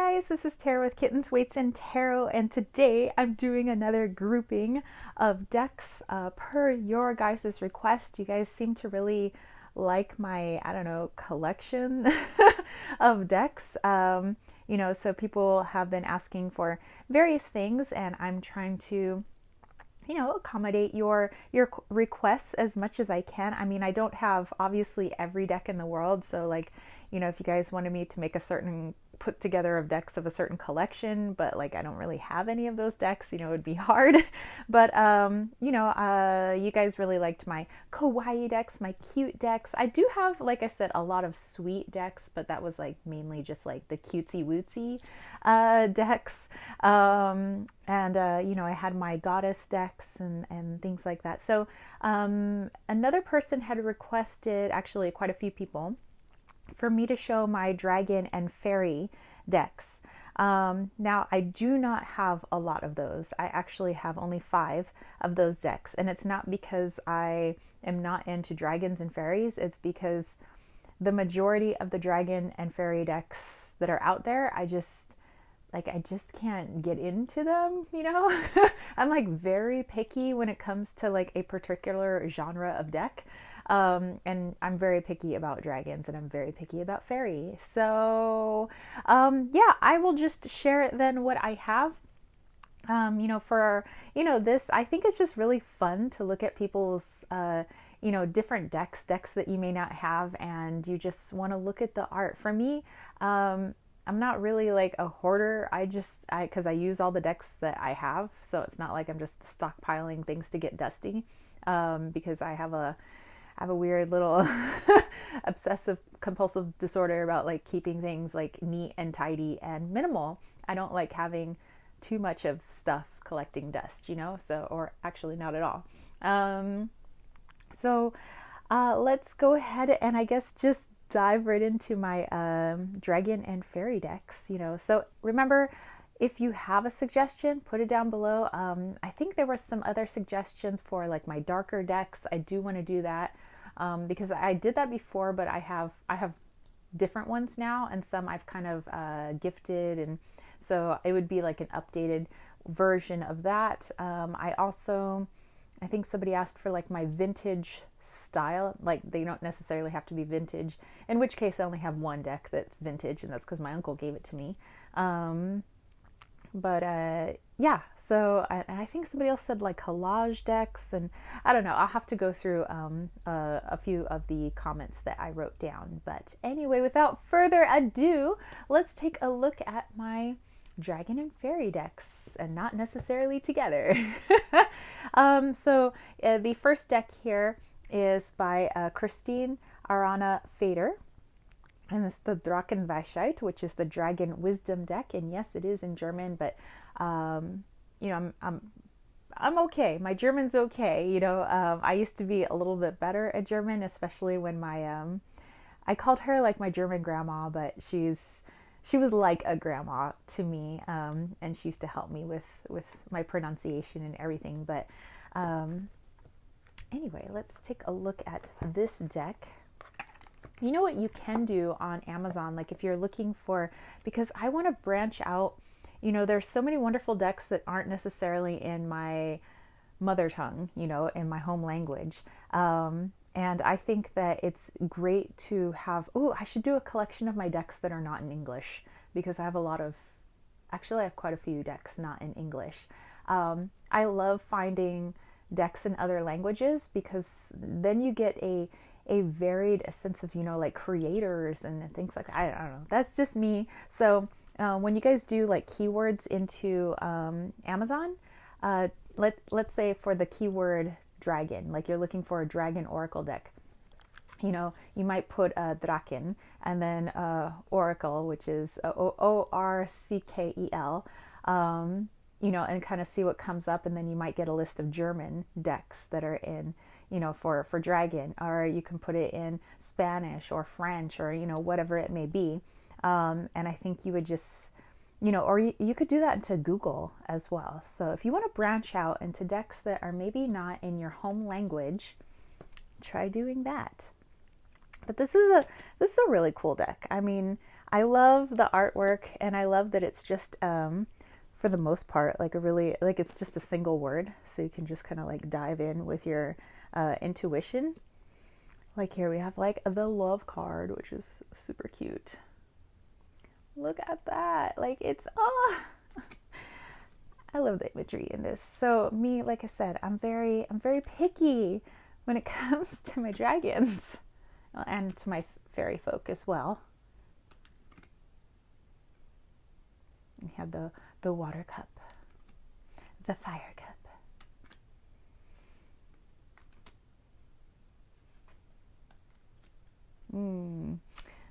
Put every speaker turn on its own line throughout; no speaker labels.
guys, this is Tarot with Kittens, Weights, and Tarot, and today I'm doing another grouping of decks per your guys' request. You guys seem to really like my, I don't know, collection of decks. So people have been asking for various things, and I'm trying to accommodate your requests as much as I can. I mean, I don't have obviously every deck in the world, so like, if you guys wanted me to make a certain put together of decks of a certain collection, but like I don't really have any of those decks, it would be hard. But you guys really liked my kawaii decks, my cute decks. I do have, like I said, a lot of sweet decks, but that was like mainly just like the cutesy wootsy decks. I had my goddess decks and things like that. So another person had requested, actually quite a few people, for me to show my dragon and fairy decks. Now, I do not have a lot of those. I actually have only 5 of those decks. And it's not because I am not into dragons and fairies. It's because the majority of the dragon and fairy decks that are out there, I just can't get into them, I'm like very picky when it comes to like a particular genre of deck. And I'm very picky about dragons and I'm very picky about fairy. So, I will just share it then what I have. This, I think it's just really fun to look at people's, different decks that you may not have, and you just want to look at the art. For me, I'm not really like a hoarder. Because I use all the decks that I have, so it's not like I'm just stockpiling things to get dusty. Because I have a weird little obsessive compulsive disorder about like keeping things like neat and tidy and minimal. I don't like having too much of stuff collecting dust, so, or actually not at all. Let's go ahead and I guess just dive right into my dragon and fairy decks. So remember, if you have a suggestion, put it down below. I think there were some other suggestions for like my darker decks. I do want to do that because I did that before, but I have different ones now, and some I've kind of gifted, and so it would be like an updated version of that. I think somebody asked for like my vintage style. Like, they don't necessarily have to be vintage, in which case I only have one deck that's vintage, and that's because my uncle gave it to me. So I think somebody else said like collage decks, and I don't know, I'll have to go through a few of the comments that I wrote down. But anyway, without further ado, let's take a look at my dragon and fairy decks, and not necessarily together. The first deck here is by Christine Arana Fader, and it's the Drachenweisheit, which is the Dragon Wisdom deck. And yes, it is in German, but I'm okay. My German's okay. I used to be a little bit better at German, especially when I called her like my German grandma, but she was like a grandma to me, and she used to help me with my pronunciation and everything. But anyway, let's take a look at this deck. You know what you can do on Amazon, like if you're looking for, because I want to branch out, there's so many wonderful decks that aren't necessarily in my mother tongue, in my home language. And I think that it's great to have, I should do a collection of my decks that are not in English, because I have I have quite a few decks not in English. I love finding decks in other languages, because then you get a varied sense of, like let's and things like that. I don't know. That's just me. So when you guys do like keywords into Amazon, let's say for the keyword dragon, like you're looking for a dragon oracle deck, you might put Draken and then oracle, which is Orckel, and kind of see what comes up, and then you might get a list of German decks that are in, for dragon, or you can put it in Spanish or French, or whatever it may be. And I think you would just, or you could do that into Google as well. So if you want to branch out into decks that are maybe not in your home language, try doing that. But this is a really cool deck. I mean, I love the artwork, and I love that it's just for the most part like a really like it's just a single word, so you can just kind of like dive in with your intuition. Like here we have like the love card, which is super cute. Look at that. Like it's I love the imagery in this. So me, like I said, I'm very picky when it comes to my dragons and to my fairy folk as well. We have the water cup, the fire cup.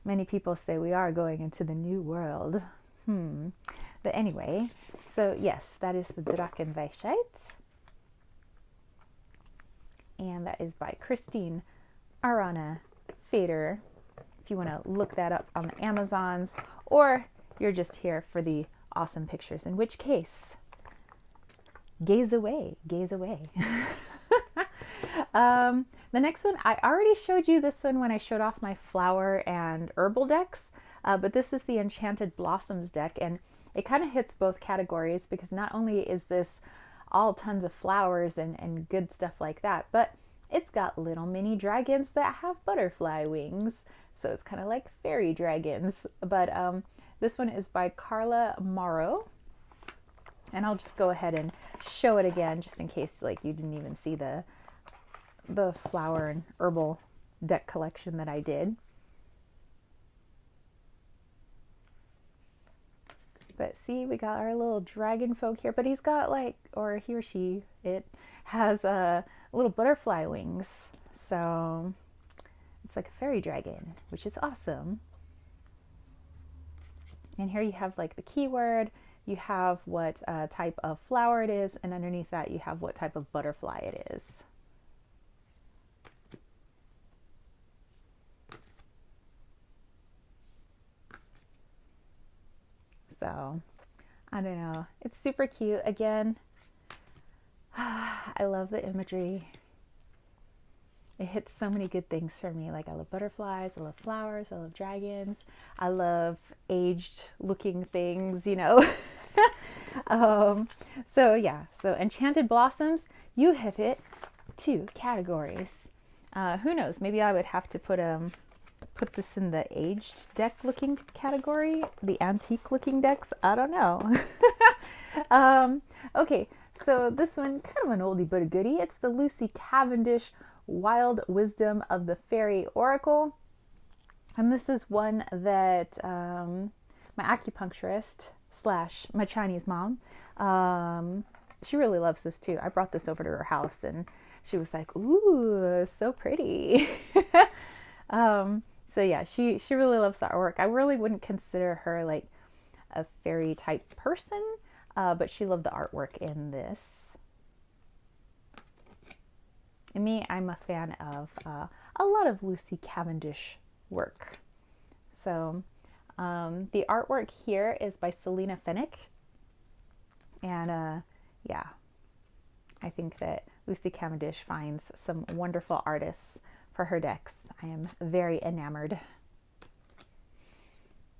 Many people say we are going into the new world. But anyway, so yes, that is the Drachenweisheit. And that is by Christine Arana Fader. If you want to look that up on the Amazons, or you're just here for the awesome pictures, in which case, gaze away, gaze away. The next one, I already showed you this one when I showed off my flower and herbal decks, but this is the Enchanted Blossoms deck, and it kind of hits both categories because not only is this all tons of flowers and good stuff like that, but it's got little mini dragons that have butterfly wings, so it's kind of like fairy dragons. But this one is by Carla Morrow, and I'll just go ahead and show it again just in case like you didn't even see the flower and herbal deck collection that I did. But see, we got our little dragon folk here, but he's got like, or he or she, it has little butterfly wings. So it's like a fairy dragon, which is awesome. And here you have like the keyword, you have what type of flower it is, and underneath that you have what type of butterfly it is. So I don't know, it's super cute. Again, I love the imagery. It hits so many good things for me. Like I love butterflies, I love flowers, I love dragons, I love aged looking things, you know. So yeah, so Enchanted Blossoms, you have hit 2 categories. Who knows, maybe I would have to put this in the aged deck looking category, the antique looking decks, I don't know. Okay, so this one, kind of an oldie but a goodie. It's the Lucy Cavendish Wild Wisdom of the Fairy Oracle. And this is one that my acupuncturist slash my Chinese mom, she really loves this too. I brought this over to her house and she was like, ooh, so pretty. So yeah, she really loves the artwork. I really wouldn't consider her like a fairy type person, but she loved the artwork in this. And me, I'm a fan of a lot of Lucy Cavendish work. So the artwork here is by Selena Fennick. And yeah, I think that Lucy Cavendish finds some wonderful artists for her decks. I am very enamored.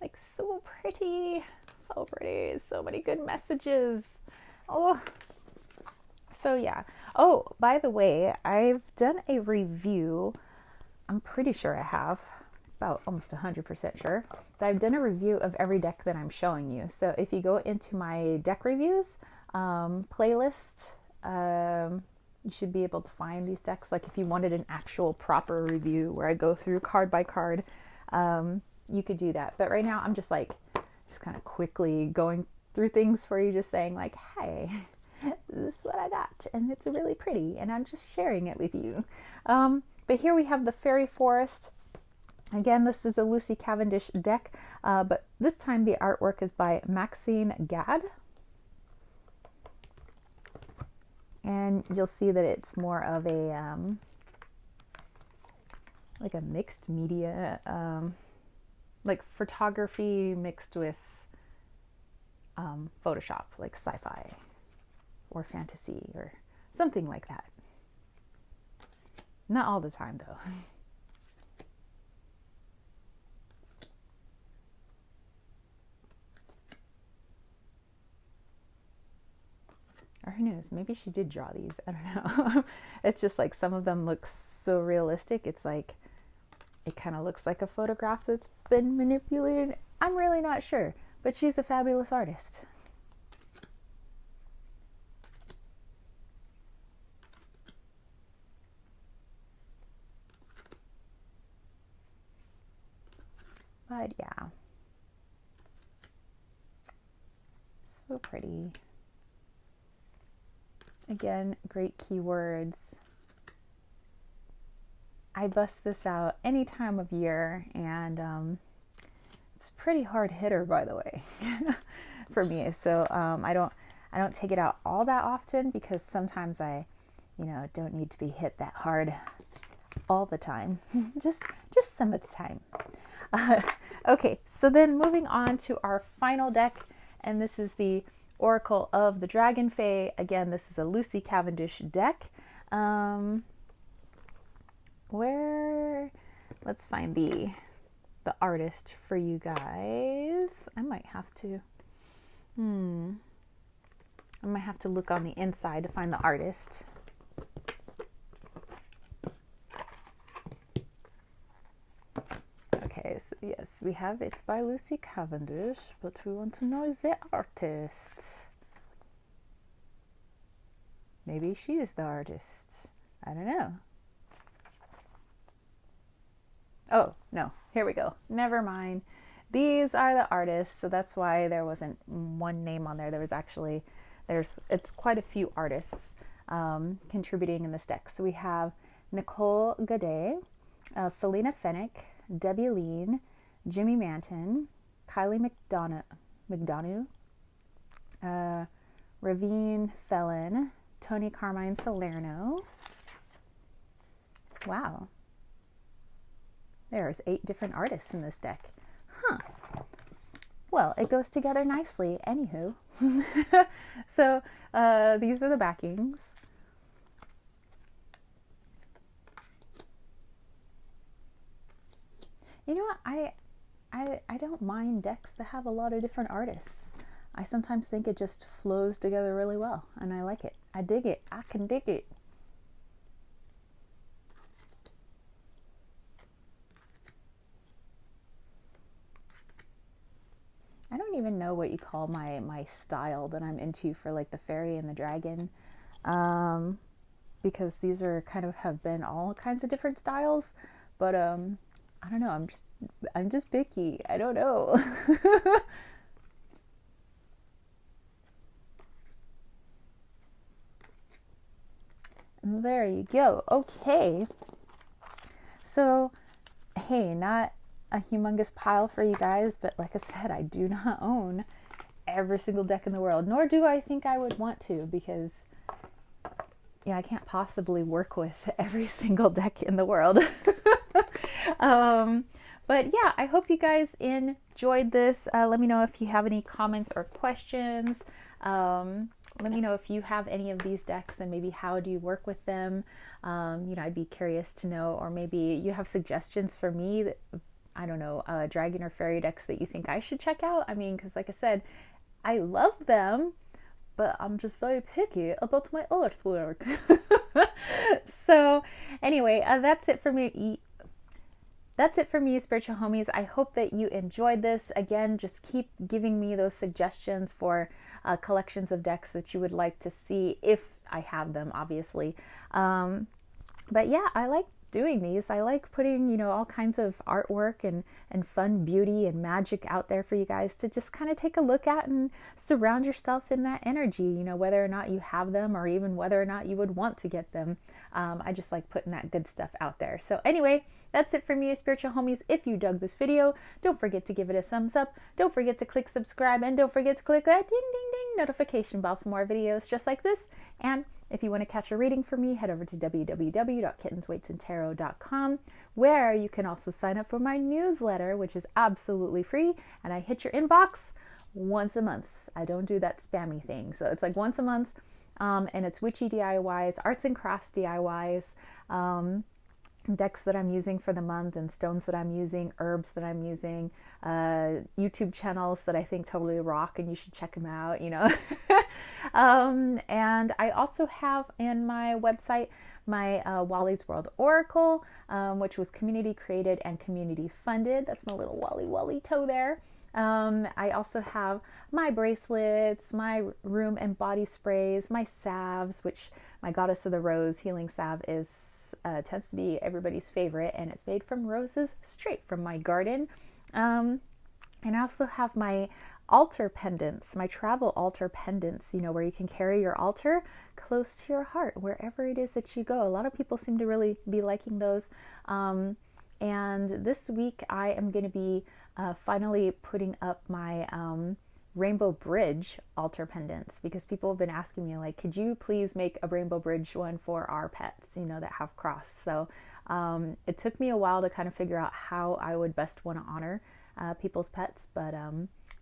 Like so pretty, so many good messages. Oh, so yeah. Oh, by the way, I've done a review. I'm pretty sure I have, about almost 100% sure, that I've done a review of every deck that I'm showing you. So if you go into my deck reviews playlist, you should be able to find these decks. Like if you wanted an actual proper review where I go through card by card, you could do that. But right now I'm just kind of quickly going through things for you, just saying like, hey, this is what I got and it's really pretty and I'm just sharing it with you. But here we have the Fairy Forest. Again, this is a Lucy Cavendish deck, but this time the artwork is by Maxine Gad. And you'll see that it's more of a like a mixed media, like photography mixed with Photoshop, like sci-fi or fantasy or something like that. Not all the time though. Or who knows, maybe she did draw these. I don't know. It's just like some of them look so realistic. It's like, it kind of looks like a photograph that's been manipulated. I'm really not sure, but she's a fabulous artist. But yeah, so pretty. Again, great keywords. I bust this out any time of year, and it's a pretty hard hitter, by the way, for me. So I don't take it out all that often, because sometimes I, don't need to be hit that hard all the time. just some of the time. Okay, so then moving on to our final deck, and this is the Oracle of the Dragon Fae. Again, this is a Lucy Cavendish deck. Let's find the artist for you guys. I might have to look on the inside to find the artist. Okay, so yes, we have it's by Lucy Cavendish, but we want to know the artist. Maybe she is the artist. I don't know. Oh, no, here we go. Never mind. These are the artists, so that's why there wasn't one name on there. There was actually, it's quite a few artists contributing in this deck. So we have Nicole Gaudet, Selena Fennick, Debbie Lean, Jimmy Manton, Kylie McDonough, Ravine Felon, Tony Carmine Salerno. Wow. There's 8 different artists in this deck. Huh. Well, it goes together nicely. Anywho. So these are the backings. You know what? I don't mind decks that have a lot of different artists. I sometimes think it just flows together really well, and I like it. I dig it. I can dig it. I don't even know what you call my style that I'm into for like the fairy and the dragon, because these are kind of have been all kinds of different styles, but I don't know. I'm just picky. I don't know. There you go. Okay. So, hey, not a humongous pile for you guys, but like I said, I do not own every single deck in the world, nor do I think I would want to, because I can't possibly work with every single deck in the world. But yeah, I hope you guys enjoyed this. Let me know if you have any comments or questions. Let me know if you have any of these decks and maybe how do you work with them. I'd be curious to know, or maybe you have suggestions for me that, I don't know, dragon or fairy decks that you think I should check out. I mean, because like I said, I love them, but I'm just very picky about my artwork. So anyway, that's it for me. That's it for me, spiritual homies. I hope that you enjoyed this. Again, just keep giving me those suggestions for collections of decks that you would like to see, if I have them, obviously. But yeah, I like doing these. I like putting, all kinds of artwork and fun beauty and magic out there for you guys to just kind of take a look at and surround yourself in that energy, whether or not you have them or even whether or not you would want to get them. I just like putting that good stuff out there. So anyway, that's it for me, spiritual homies. If you dug this video, don't forget to give it a thumbs up. Don't forget to click subscribe, and don't forget to click that ding ding ding notification bell for more videos just like this. And if you want to catch a reading from me, head over to www.kittensweightsandtarot.com, where you can also sign up for my newsletter, which is absolutely free, and I hit your inbox once a month. I don't do that spammy thing, so it's like once a month, and it's witchy DIYs, arts and crafts DIYs, decks that I'm using for the month and stones that I'm using, herbs that I'm using, YouTube channels that I think totally rock and you should check them out, you know. And I also have in my website my Wally's World Oracle, which was community created and community funded. That's my little Wally toe there. I also have my bracelets, my room and body sprays, my salves, which my Goddess of the Rose healing salve is tends to be everybody's favorite, and it's made from roses straight from my garden. And I also have my altar pendants, my travel altar pendants, you know, where you can carry your altar close to your heart, wherever it is that you go. A lot of people seem to really be liking those. And this week I am going to be finally putting up my rainbow bridge altar pendants, because people have been asking me, like, could you please make a rainbow bridge one for our pets, you know, that have cross. So it took me a while to kind of figure out how I would best want to honor people's pets, but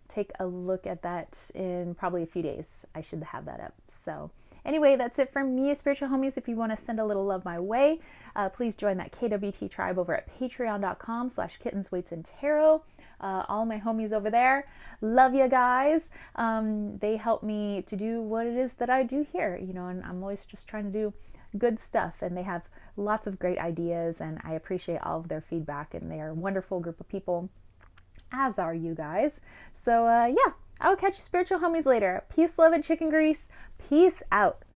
take a look at that in probably a few days. I should have that up. So anyway, that's it from me, spiritual homies. If you want to send a little love my way, please join that KWT tribe over at patreon.com/kittens, weights, and tarot. All my homies over there, love you guys. They help me to do what it is that I do here, you know, and I'm always just trying to do good stuff, and they have lots of great ideas, and I appreciate all of their feedback, and they are a wonderful group of people, as are you guys. So yeah, I will catch you spiritual homies later. Peace, love, and chicken grease. Peace out.